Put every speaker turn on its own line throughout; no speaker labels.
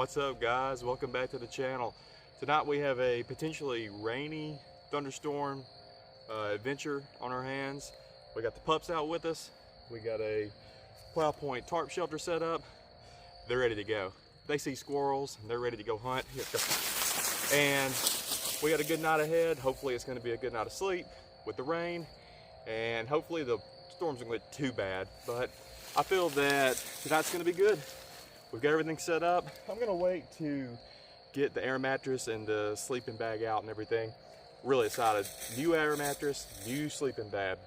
What's up, guys? Welcome back to the channel. Tonight we have a potentially rainy thunderstorm adventure on our hands. We got the pups out with us. We got a plow point tarp shelter set up. They're ready to go. They see squirrels and they're ready to go hunt. And we got a good night ahead. Hopefully it's going to be a good night of sleep with the rain, and hopefully the storm's going to get too bad. But I feel that tonight's going to be good. We've got everything set up. I'm going to wait to get the air mattress and the sleeping bag out and everything. Really excited. New air mattress, new sleeping bag.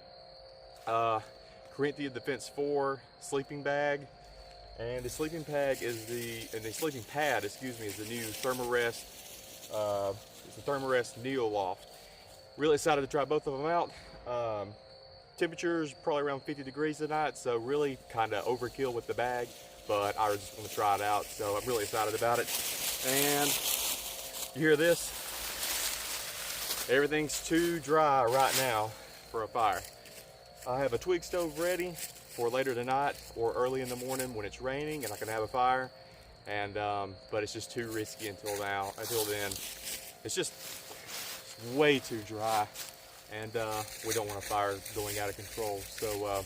Corinthia Defense 4 sleeping bag, and the sleeping pad is the new Thermarest. It's the Thermarest Neo Loft. Really excited to try both of them out. Temperatures probably around 50 degrees tonight, so really kind of overkill with the bag, but I just want to try it out, so I'm really excited about it. And you hear this? Everything's too dry right now for a fire. I have a twig stove ready for later tonight or early in the morning when it's raining and I can have a fire. And but it's just too risky until then. It's just way too dry, and we don't want a fire going out of control. So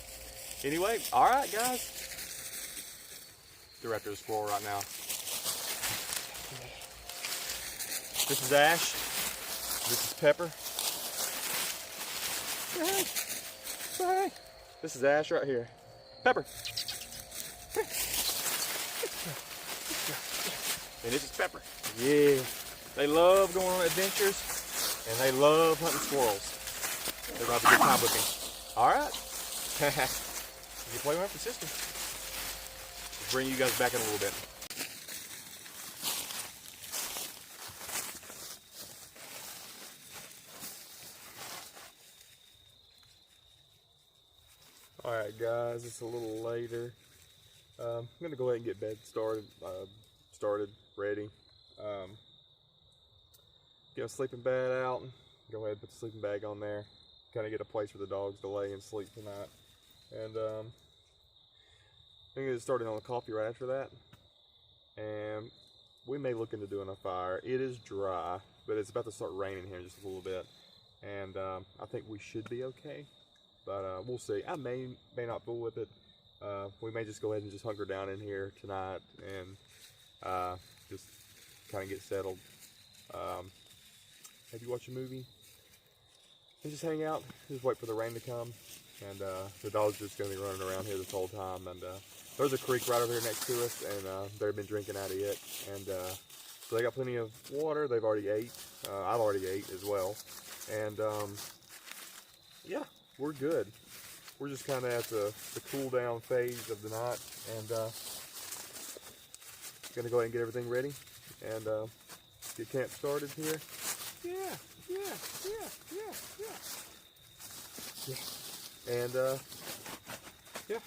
anyway, all right, guys. They're after the squirrel right now. This is Ash. This is Pepper. Hey. This is Ash right here. Pepper. And this is Pepper. Yeah. They love going on adventures, and they love hunting squirrels. They're going to have a good time with me. All right. You play with my sister. I'll bring you guys back in a little bit. All right, guys. It's a little later. I'm going to go ahead and get bed started, ready. Get a sleeping bag out. Go ahead and put the sleeping bag on there. Kind of get a place for the dogs to lay and sleep tonight. And I'm going to get started on the coffee right after that. And we may look into doing a fire. It is dry, but it's about to start raining here in just a little bit. And I think we should be okay. But we'll see. I may not fool with it. We may just go ahead and just hunker down in here tonight and just kind of get settled. Maybe watch a movie and just hang out, just wait for the rain to come. And the dog's just going to be running around here this whole time. And there's a creek right over here next to us, and they've been drinking out of it. And so they got plenty of water. They've already ate. I've already ate as well. And yeah, we're good. We're just kind of at the cool down phase of the night, and gonna go ahead and get everything ready and get camp started here. Yeah. And yeah.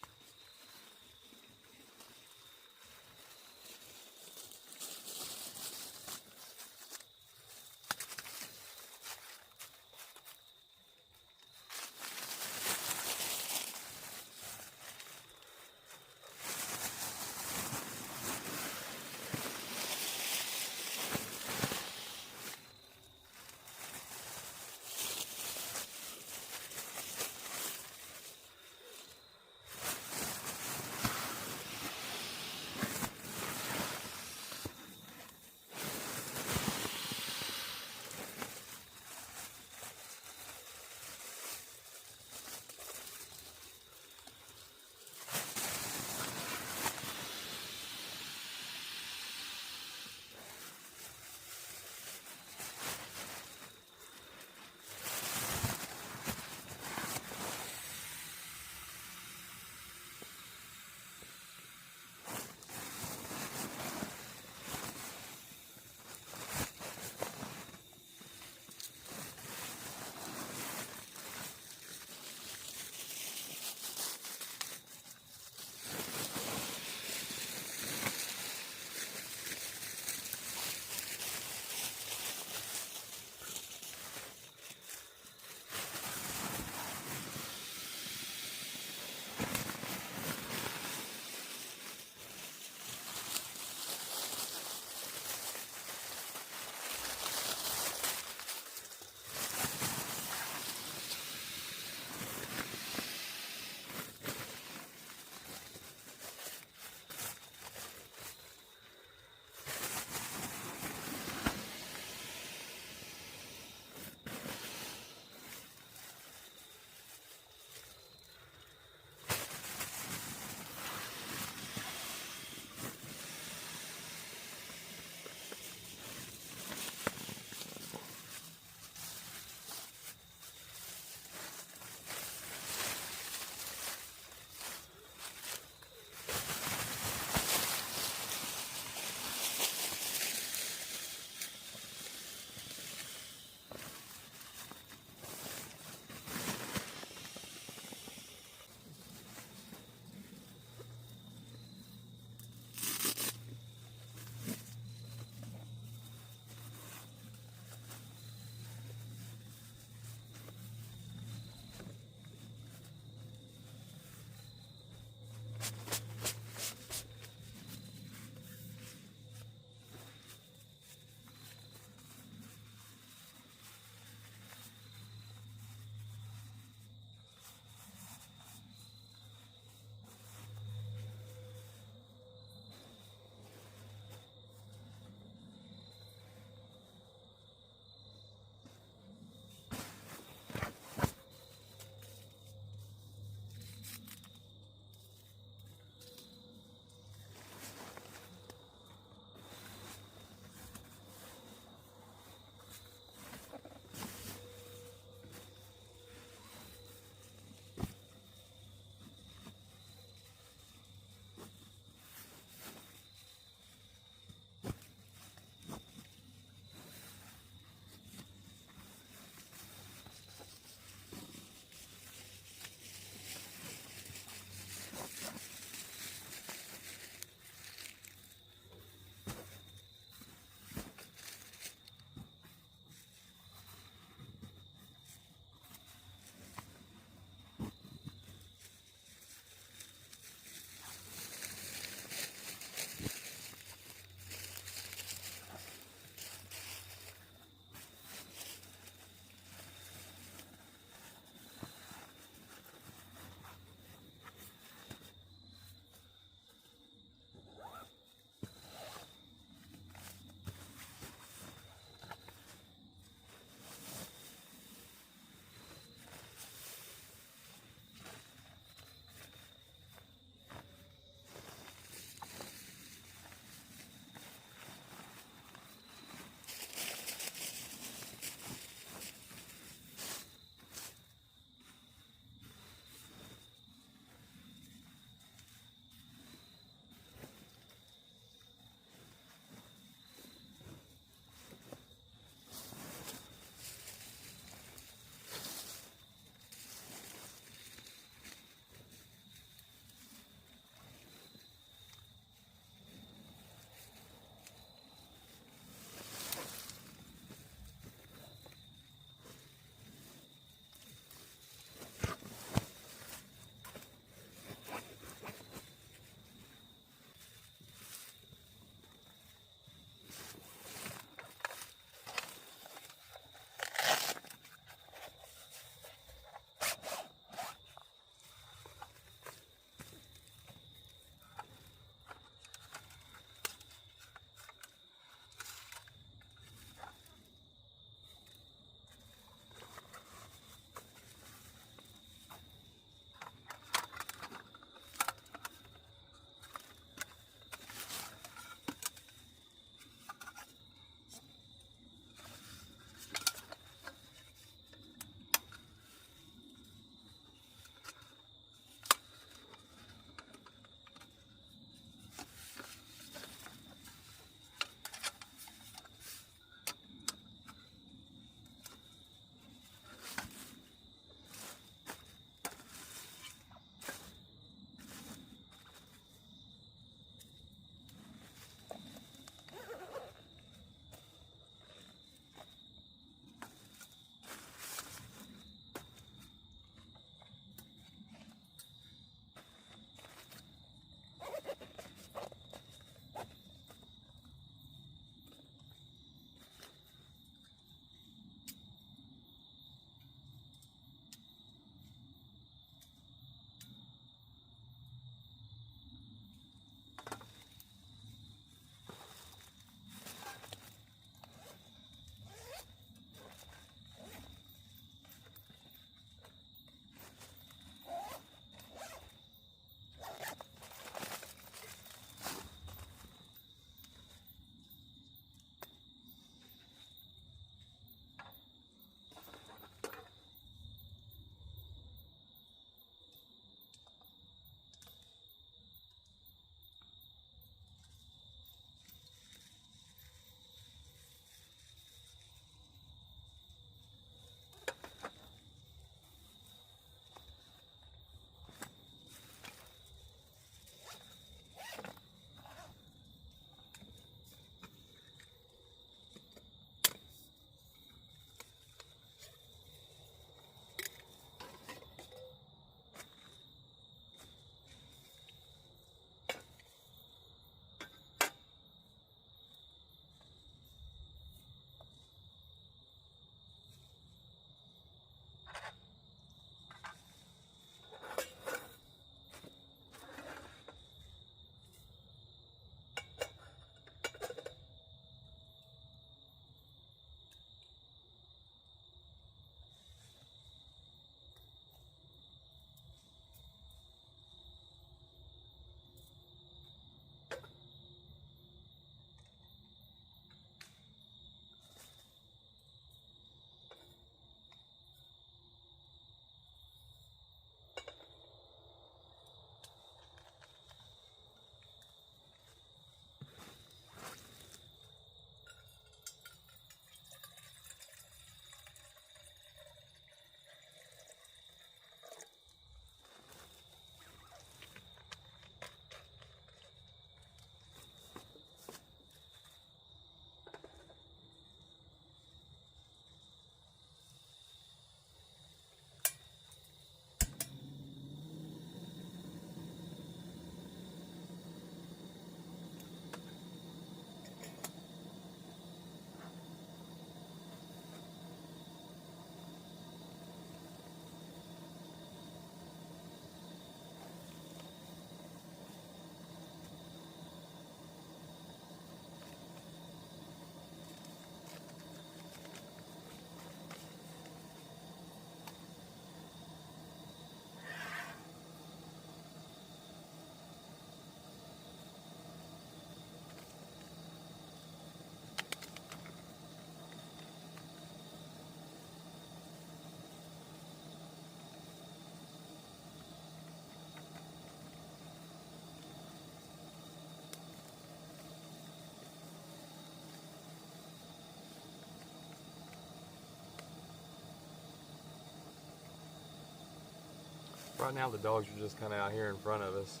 Right now the dogs are just kind of out here in front of us.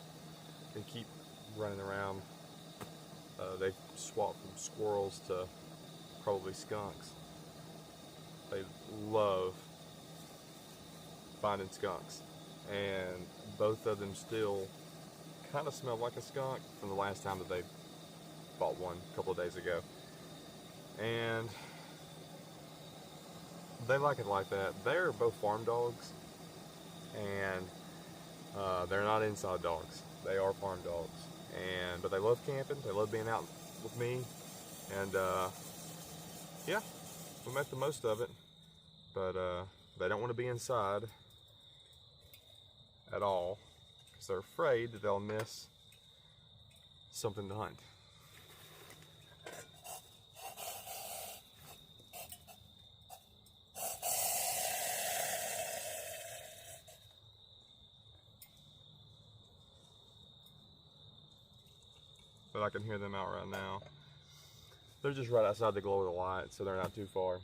They keep running around. They swap from squirrels to probably skunks. They love finding skunks, and both of them still kind of smell like a skunk from the last time that they fought one a couple of days ago. And they like it like that. They're both farm dogs, and they're not inside dogs. They are farm dogs, but they love camping. They love being out with me, and yeah, we make the most of it. But they don't want to be inside at all because they're afraid that they'll miss something to hunt. But I can hear them out right now. They're just right outside the glow of the light, so they're not too far.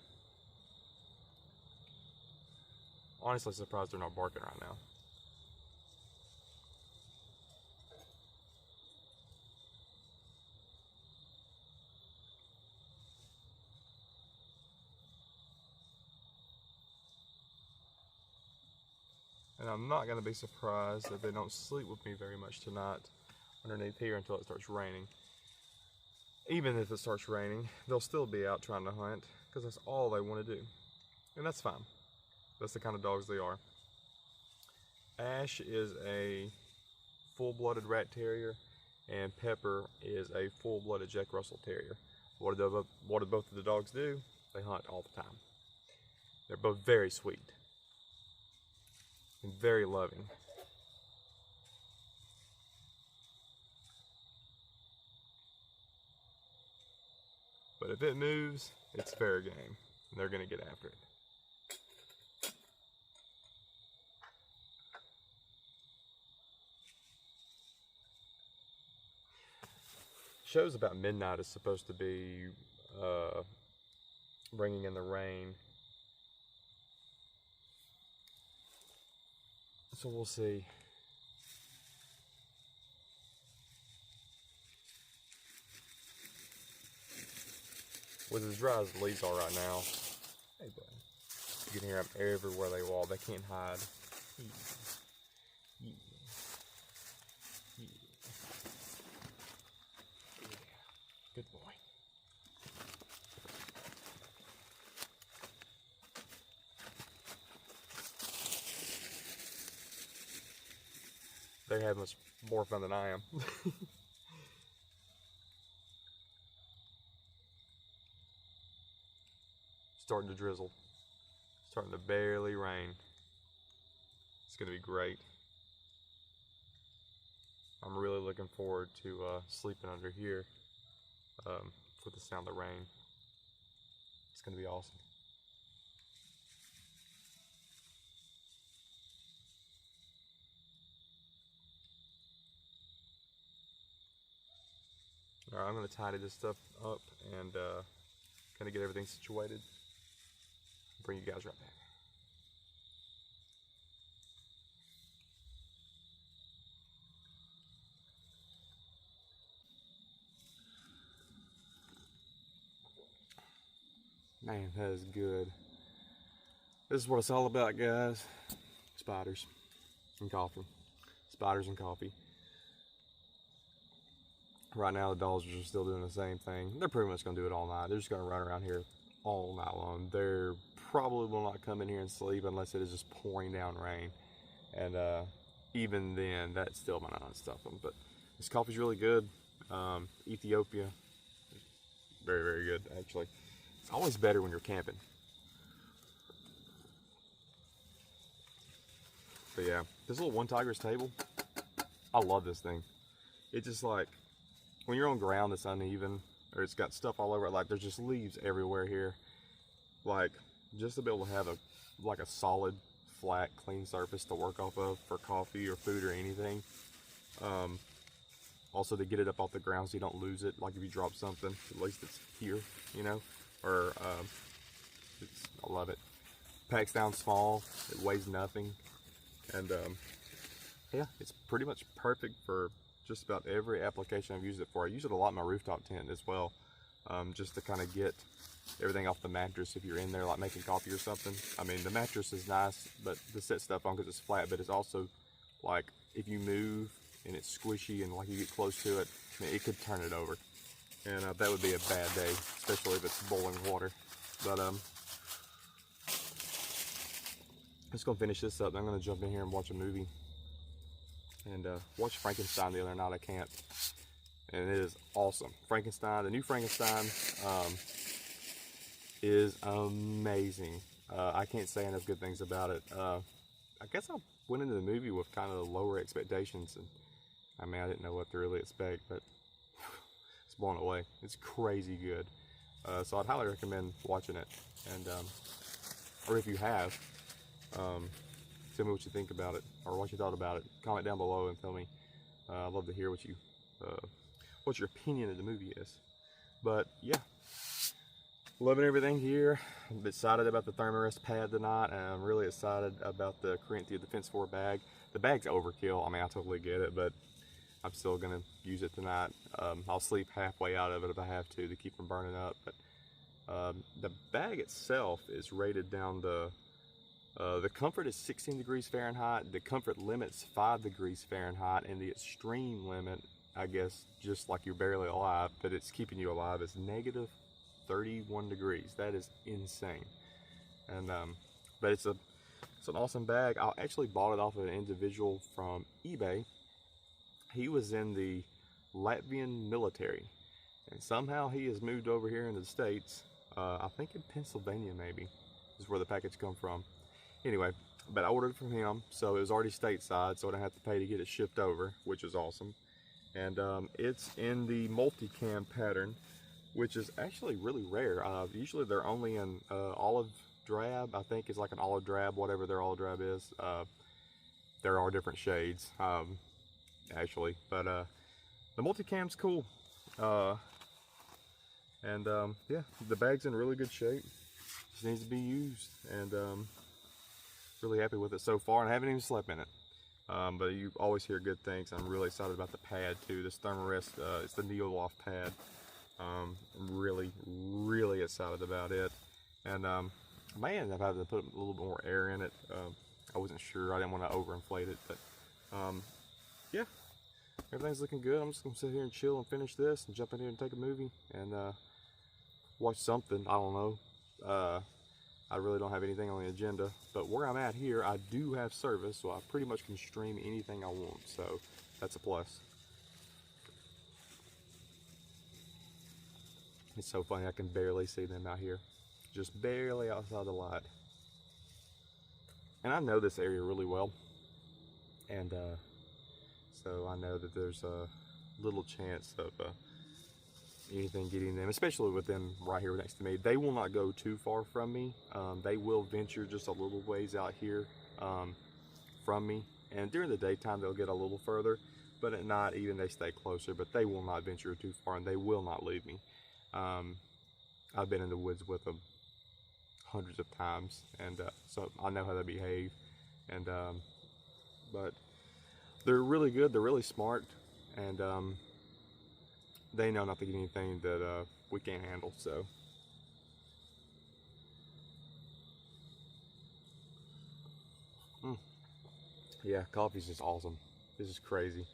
Honestly surprised they're not barking right now. And I'm not going to be surprised if they don't sleep with me very much tonight underneath here until it starts raining. Even if it starts raining, they'll still be out trying to hunt because that's all they want to do. And that's fine. That's the kind of dogs they are. Ash is a full-blooded rat terrier, and Pepper is a full-blooded Jack Russell Terrier. What do both of the dogs do? They hunt all the time. They're both very sweet and very loving. But if it moves, it's fair game. And they're gonna get after it. Shows about midnight is supposed to be bringing in the rain. So we'll see. With as dry as the leaves are right now, hey buddy, you can hear them everywhere they walk. They can't hide. Yeah. Good boy. They're having much more fun than I am. Starting to drizzle. Starting to barely rain. It's going to be great. I'm really looking forward to sleeping under here with the sound of the rain. It's going to be awesome. Alright, I'm going to tidy this stuff up and kind of get everything situated. Bring you guys right back. Man, that is good. This is what it's all about, guys. Spiders and coffee. Spiders and coffee. Right now the dogs are still doing the same thing. They're pretty much going to do it all night. They're just going to run around here all night long. They're probably will not come in here and sleep unless it is just pouring down rain. And even then, that still might not stop them. But this coffee's really good. Ethiopia, very, very good, actually. It's always better when you're camping. But yeah, this little One Tigers table, I love this thing. It's just like, when you're on ground that's uneven, or it's got stuff all over it, like there's just leaves everywhere here. Like, just to be able to have a solid, flat, clean surface to work off of for coffee or food or anything. Also to get it up off the ground so you don't lose it. Like if you drop something, at least it's here, you know? Or, I love it. Packs down small, it weighs nothing. And yeah, it's pretty much perfect for just about every application I've used it for. I use it a lot in my rooftop tent as well, just to kind of get everything off the mattress if you're in there like making coffee or something. I mean, the mattress is nice, but to set stuff on because it's flat, but it's also like if you move and it's squishy and like you get close to it, I mean, it could turn it over. And that would be a bad day, especially if it's boiling water. But I'm just gonna finish this up. I'm gonna jump in here and watch a movie. And watched Frankenstein the other night at camp, and it is awesome. Frankenstein, the new Frankenstein, is amazing. I can't say enough good things about it. I guess I went into the movie with kind of lower expectations, and I mean, I didn't know what to really expect, but it's blown away. It's crazy good. So I'd highly recommend watching it, and or if you have, tell me what you think about it, or what you thought about it. Comment down below and tell me. I'd love to hear what your opinion of the movie is. But yeah, loving everything here. I'm excited about the Thermarest pad tonight, and I'm really excited about the Corinthia Defense 4 bag. The bag's overkill. I mean, I totally get it, but I'm still gonna use it tonight. I'll sleep halfway out of it if I have to keep from burning up. But the bag itself is rated down to the comfort is 16 degrees Fahrenheit, the comfort limit's 5 degrees Fahrenheit, and the extreme limit, I guess, just like you're barely alive, but it's keeping you alive, is negative 31 degrees. That is insane. And but it's an awesome bag. I actually bought it off of an individual from eBay. He was in the Latvian military, and somehow he has moved over here into the States. I think in Pennsylvania maybe is where the package come from. Anyway, but I ordered it from him, so it was already stateside, so I didn't have to pay to get it shipped over, which is awesome. And it's in the multicam pattern, which is actually really rare. Usually they're only in olive drab. I think it's like an olive drab, whatever their olive drab is. There are different shades, actually, but the multicam's cool. Yeah, the bag's in really good shape. Just needs to be used, and really happy with it so far, and I haven't even slept in it. But you always hear good things. I'm really excited about the pad too. This Thermarest, it's the Neoloft pad. I'm really excited about it. And man, I've had to put a little bit more air in it. I wasn't sure. I didn't want to overinflate it, but yeah, everything's looking good. I'm just gonna sit here and chill and finish this, and jump in here and take a movie and watch something. I don't know. I really don't have anything on the agenda, but where I'm at here, I do have service, so I pretty much can stream anything I want, so that's a plus. It's so funny, I can barely see them out here. Just barely outside the light. And I know this area really well, and so I know that there's a little chance of anything getting them, especially with them right here next to me. They will not go too far from me. They will venture just a little ways out here from me, and during the daytime they'll get a little further, but at night even they stay closer, but they will not venture too far, and they will not leave me. I've been in the woods with them hundreds of times, and so I know how they behave, and but they're really good, they're really smart, and they know not to get anything that we can't handle. So yeah, coffee's just awesome. This is crazy.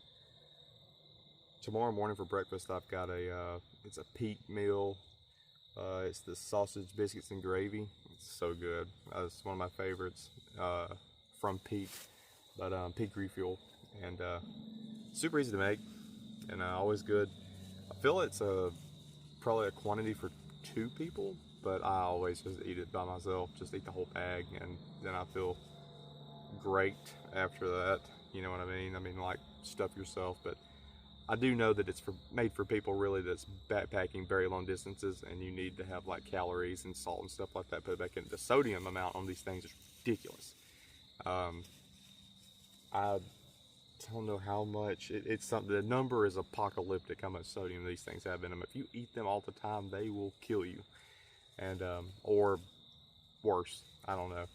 Tomorrow morning for breakfast I've got it's a Peak meal. It's the sausage, biscuits, and gravy. It's so good. It's one of my favorites from Peak, but Peak Refuel, and super easy to make, and always good. I feel it's probably a quantity for 2 people, but I always just eat it by myself, just eat the whole bag, and then I feel great after that. You know what I mean? I mean, like, stuff yourself, but I do know that it's made for people really that's backpacking very long distances, and you need to have like calories and salt and stuff like that put back in. The sodium amount on these things is ridiculous. I don't know how much. It's something. The number is apocalyptic how much sodium these things have in them. If you eat them all the time, they will kill you, and or worse. I don't know,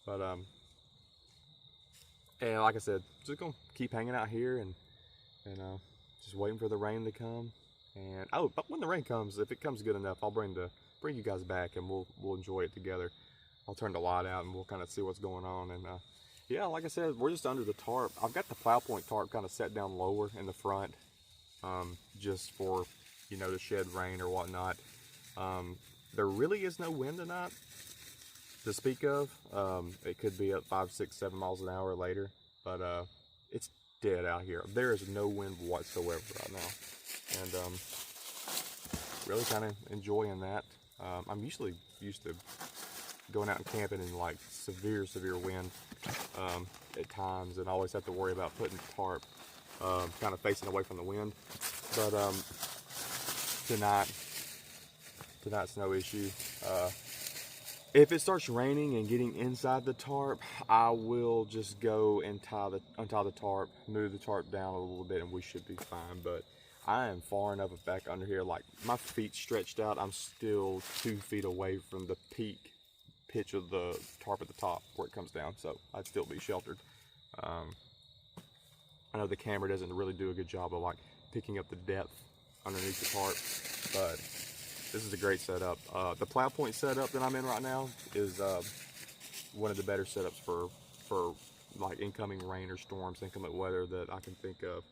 but And like I said, just gonna keep hanging out here and just waiting for the rain to come. And oh, but when the rain comes, if it comes good enough, I'll bring you guys back and we'll enjoy it together. I'll turn the light out and we'll kind of see what's going on. And yeah, like I said, we're just under the tarp. I've got the plow point tarp kind of set down lower in the front, just for, you know, to shed rain or whatnot. There really is no wind tonight to speak of. It could be up 5, 6, 7 miles an hour later, but it's dead out here. There is no wind whatsoever right now, and really kind of enjoying that. I'm usually used to going out and camping in like severe wind at times, and I always have to worry about putting the tarp kind of facing away from the wind. But tonight's no issue. If it starts raining and getting inside the tarp, I will just go and untie the tarp, move the tarp down a little bit, and we should be fine. But I am far enough back under here, like my feet stretched out. I'm still 2 feet away from the peak pitch of the tarp at the top where it comes down, so I'd still be sheltered. I know the camera doesn't really do a good job of like picking up the depth underneath the tarp, but this is a great setup. The plow point setup that I'm in right now is one of the better setups for like incoming rain or storms, inclement weather that I can think of.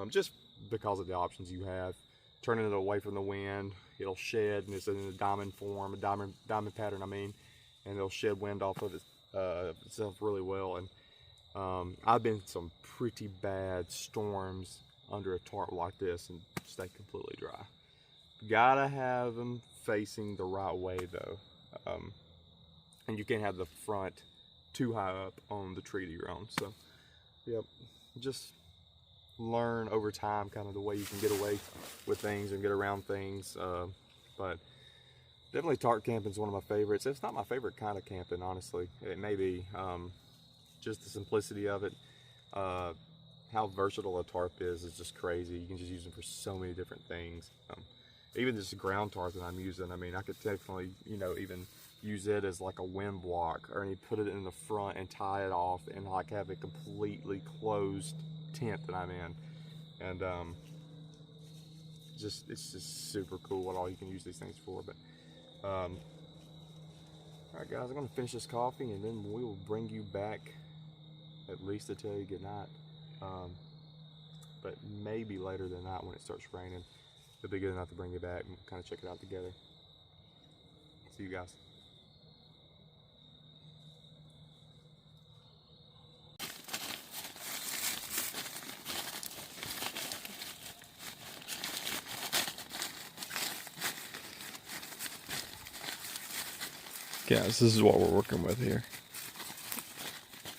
Just because of the options you have. Turning it away from the wind, it'll shed, and it's in a diamond form, a diamond pattern, I mean, and it'll shed wind off of itself really well. And I've been in some pretty bad storms under a tarp like this and stay completely dry. Gotta have them facing the right way though, and you can't have the front too high up on the tree that you're on. So, yep, just learn over time kind of the way you can get away with things and get around things. But definitely tarp camping is one of my favorites. It's not my favorite kind of camping, honestly. It may be just the simplicity of it. How versatile a tarp is just crazy. You can just use them for so many different things. Even this ground tarp that I'm using, I mean, I could definitely, you know, even use it as like a wind block, or you put it in the front and tie it off and like have a completely closed tent that I'm in. And it's just super cool what all you can use these things for. But all right guys, I'm gonna finish this coffee and then we will bring you back at least to tell you good night. But maybe later than that when it starts raining, it'll be good enough to bring you back and kind of check it out together. See you guys. Guys, this is what we're working with here.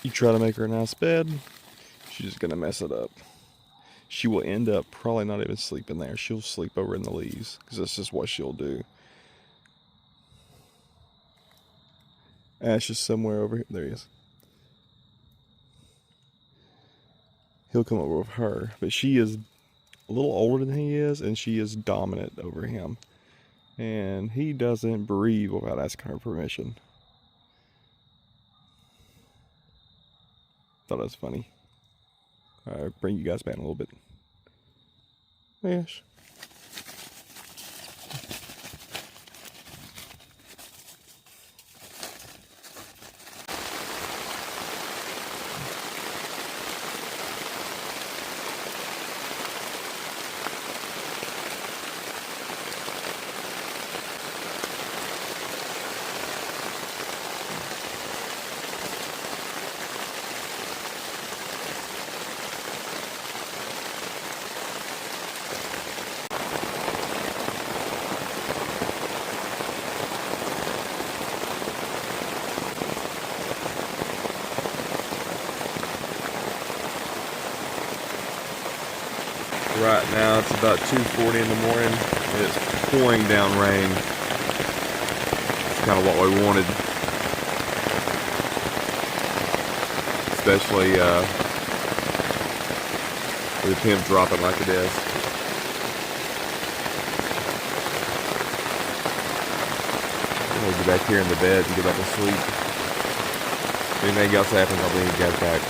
You try to make her a nice bed, she's just gonna mess it up. She will end up probably not even sleeping there. She'll sleep over in the leaves because that's just what she'll do. Ash is somewhere over here. There he is. He'll come over with her, but she is a little older than he is, and she is dominant over him. And he doesn't breathe without asking her permission. Thought that was funny. I'll bring you guys back in a little bit. Yes. Right now it's about 2:40 in the morning and it's pouring down rain. It's kind of what we wanted. Especially with him dropping like it is. I'm gonna get back here in the bed and get back to sleep. If anything else happens, I'll bring you guys back.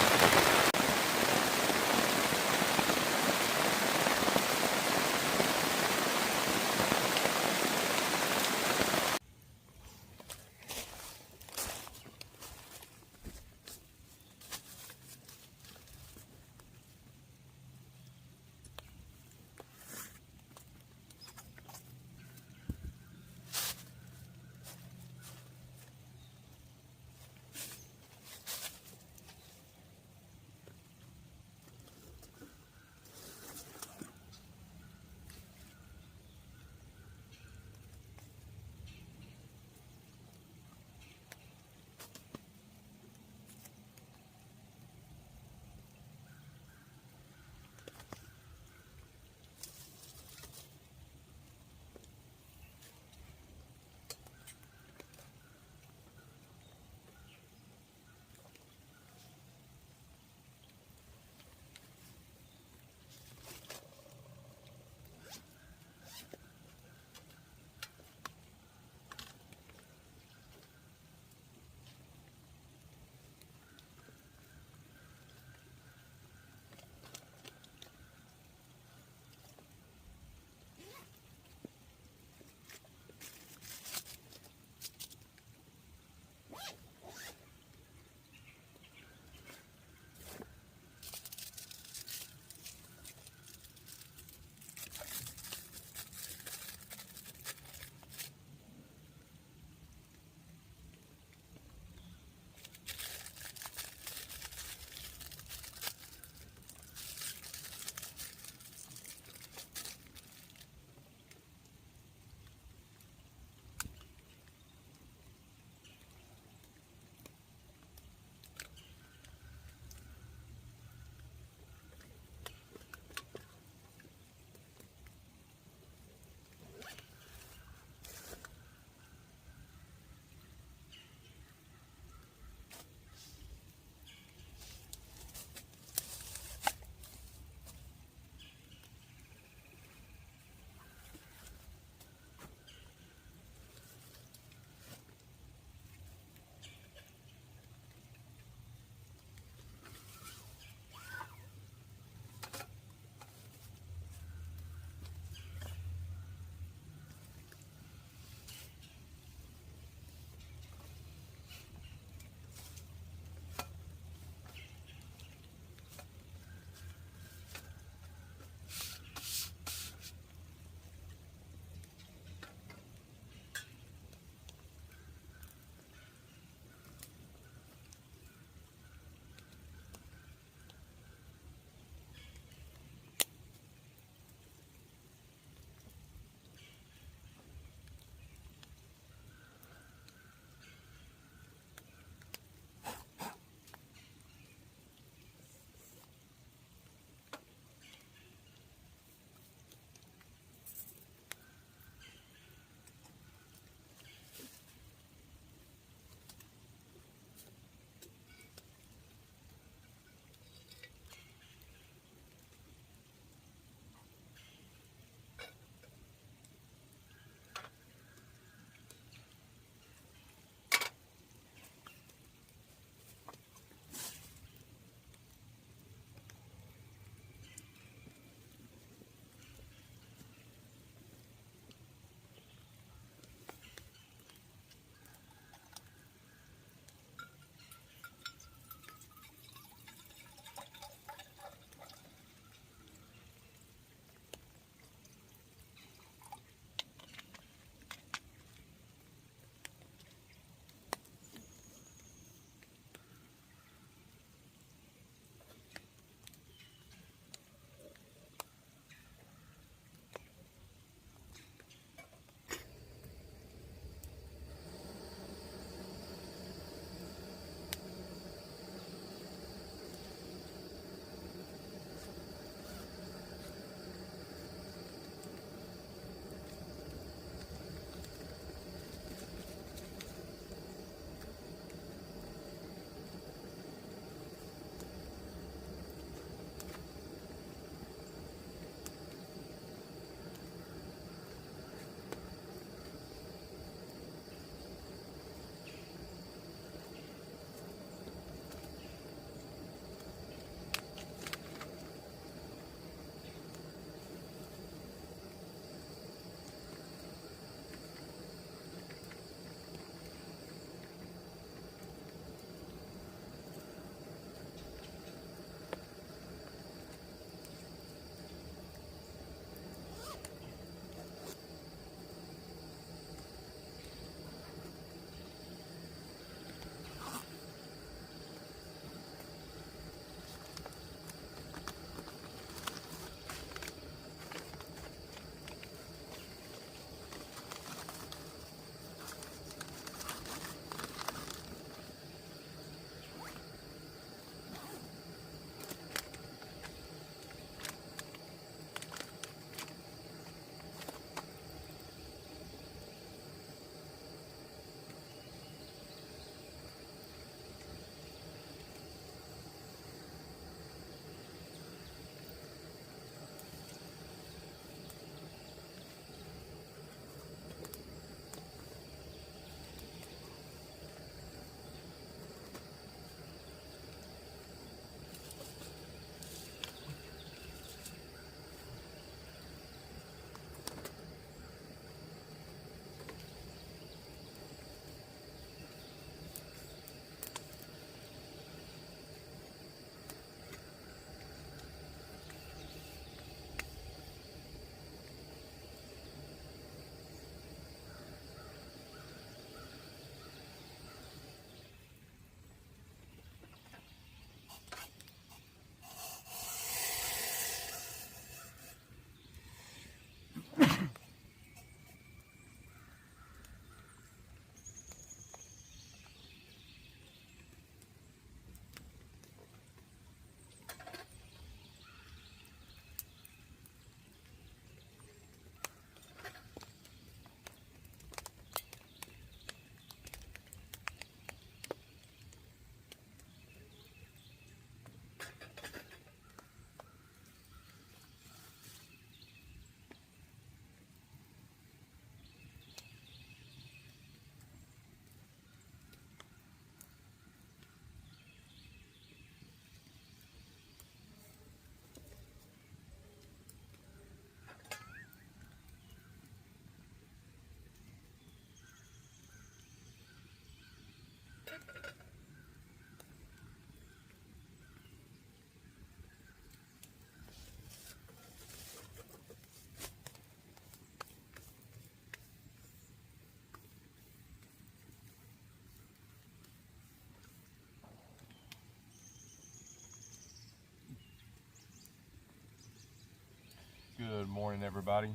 Good morning, everybody.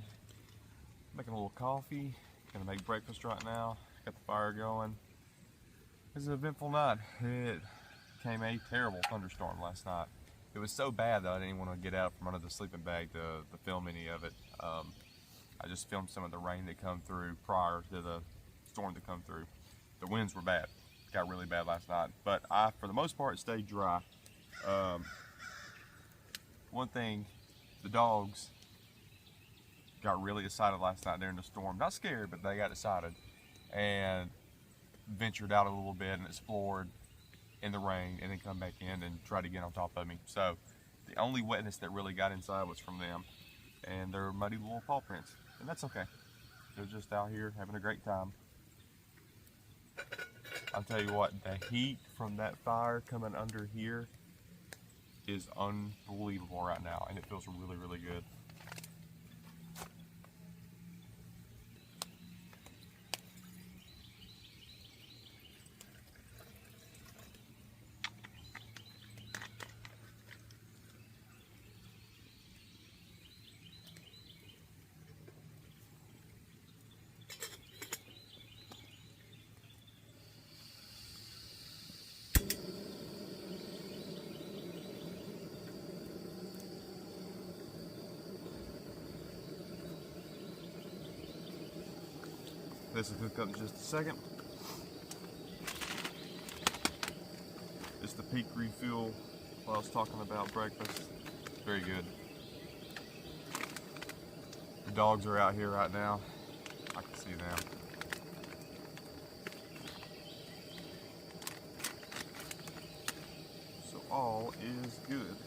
Making a little coffee. Gonna make breakfast right now. Got the fire going. It was an eventful night. It came a terrible thunderstorm last night. It was so bad that I didn't want to get out from under the sleeping bag to film any of it. I just filmed some of the rain that come through prior to the storm to come through. The winds were bad. Got really bad last night, but I, for the most part, stayed dry. One thing, the dogs got really excited last night during the storm. Not scared, but they got excited and ventured out a little bit and explored in the rain and then come back in and try to get on top of me. So the only wetness that really got inside was from them and their muddy little paw prints. And that's okay. They're just out here having a great time. I'll tell you what, the heat from that fire coming under here is unbelievable right now, and it feels really, really good. This will cook up in just a second. It's the peak refuel while I was talking about breakfast. Very good. The dogs are out here right now. I can see them. So all is good.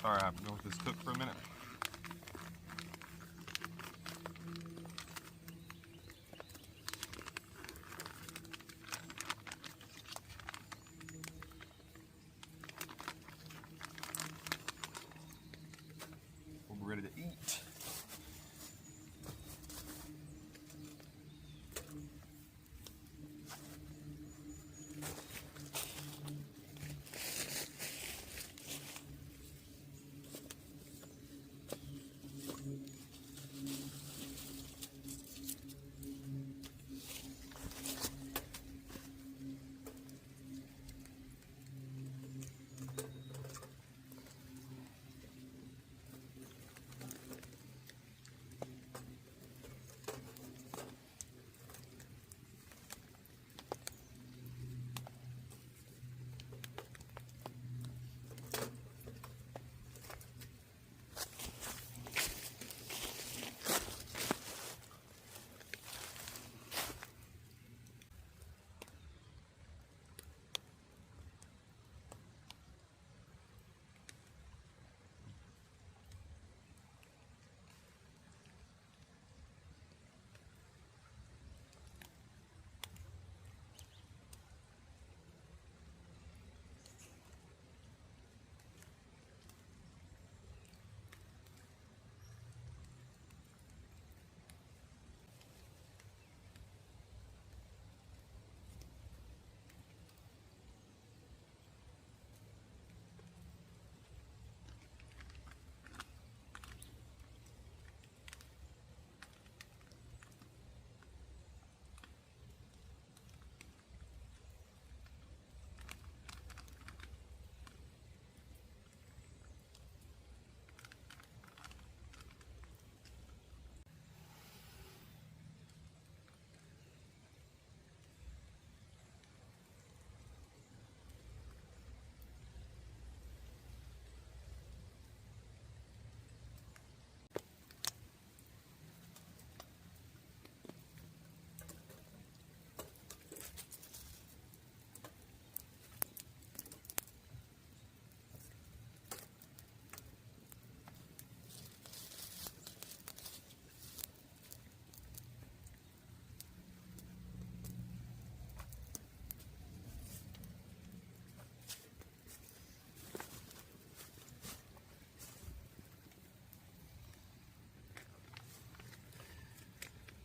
Alright, I'm going to let this cook for a minute. We're ready to eat.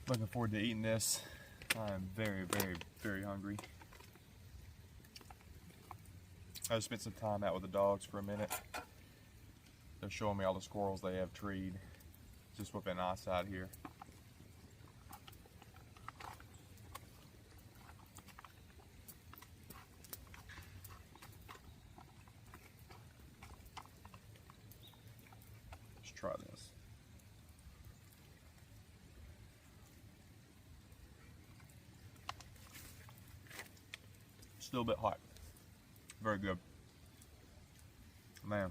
Looking forward to eating this. I am very, very, very hungry. I just spent some time out with the dogs for a minute. They're showing me all the squirrels they have treed just within eyesight here. Let's try this. Still a bit hot. Very good. Man.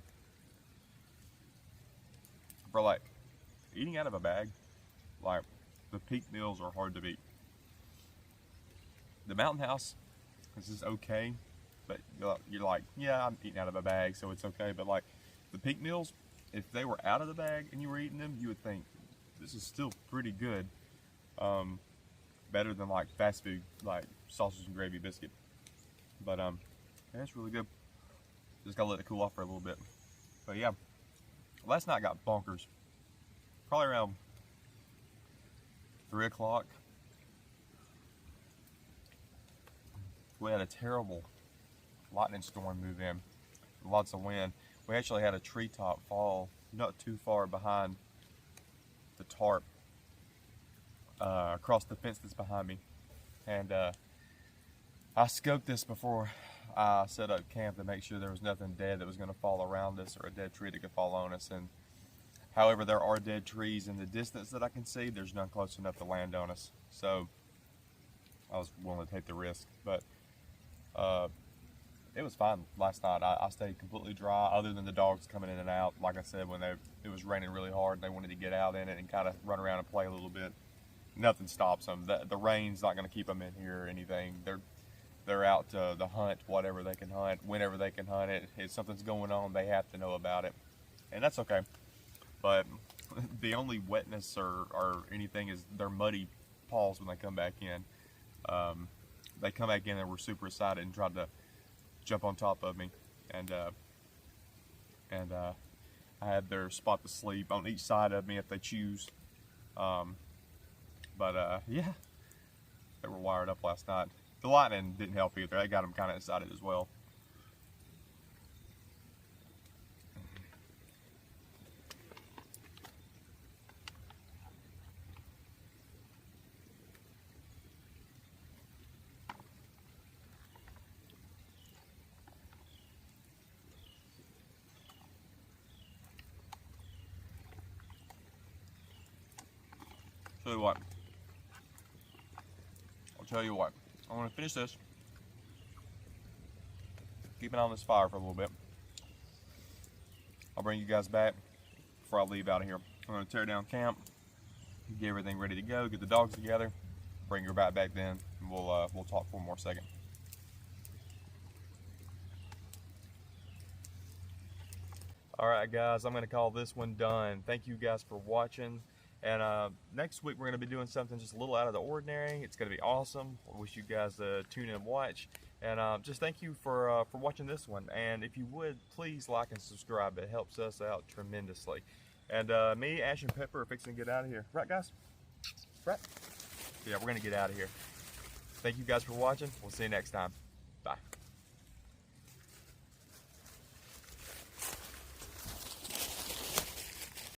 For like eating out of a bag, like the peak meals are hard to beat. The Mountain House is just okay, but you're like, yeah, I'm eating out of a bag, so it's okay. But like the peak meals, if they were out of the bag and you were eating them, you would think this is still pretty good. Better than like fast food, like sausage and gravy biscuit. But yeah, it's really good. Just gotta let it cool off for a little bit. But yeah, last night got bonkers. Probably around 3 o'clock. We had a terrible lightning storm move in. Lots of wind. We actually had a treetop fall not too far behind the tarp, across the fence that's behind me. And I scoped this before I set up camp to make sure there was nothing dead that was going to fall around us, or a dead tree that could fall on us. And however, there are dead trees in the distance that I can see. There's none close enough to land on us. So I was willing to take the risk. But it was fine last night. I stayed completely dry, other than the dogs coming in and out. Like I said, when it was raining really hard, they wanted to get out in it and kind of run around and play a little bit. Nothing stops them. The rain's not going to keep them in here or anything. They're out to hunt whatever they can hunt, whenever they can hunt it. If something's going on, they have to know about it, and that's okay. But the only wetness or anything is their muddy paws when they come back in. They come back in and were super excited and tried to jump on top of me, and I had their spot to sleep on each side of me if they choose. Yeah, they were wired up last night. The lightning didn't help either. That got them kind of excited as well. I'll tell you what. I'm going to finish this. Keep it on this fire for a little bit. I'll bring you guys back before I leave out of here. I'm going to tear down camp, get everything ready to go, get the dogs together, bring her back then, and we'll talk for one more second. All right, guys, I'm going to call this one done. Thank you guys for watching. And next week we're going to be doing something just a little out of the ordinary. It's going to be awesome. I wish you guys to tune in and watch. And just thank you for watching this one. And if you would, please like and subscribe. It helps us out tremendously. And me, Ash, and Pepper are fixing to get out of here. Right, guys? Right? Yeah, we're going to get out of here. Thank you guys for watching. We'll see you next time.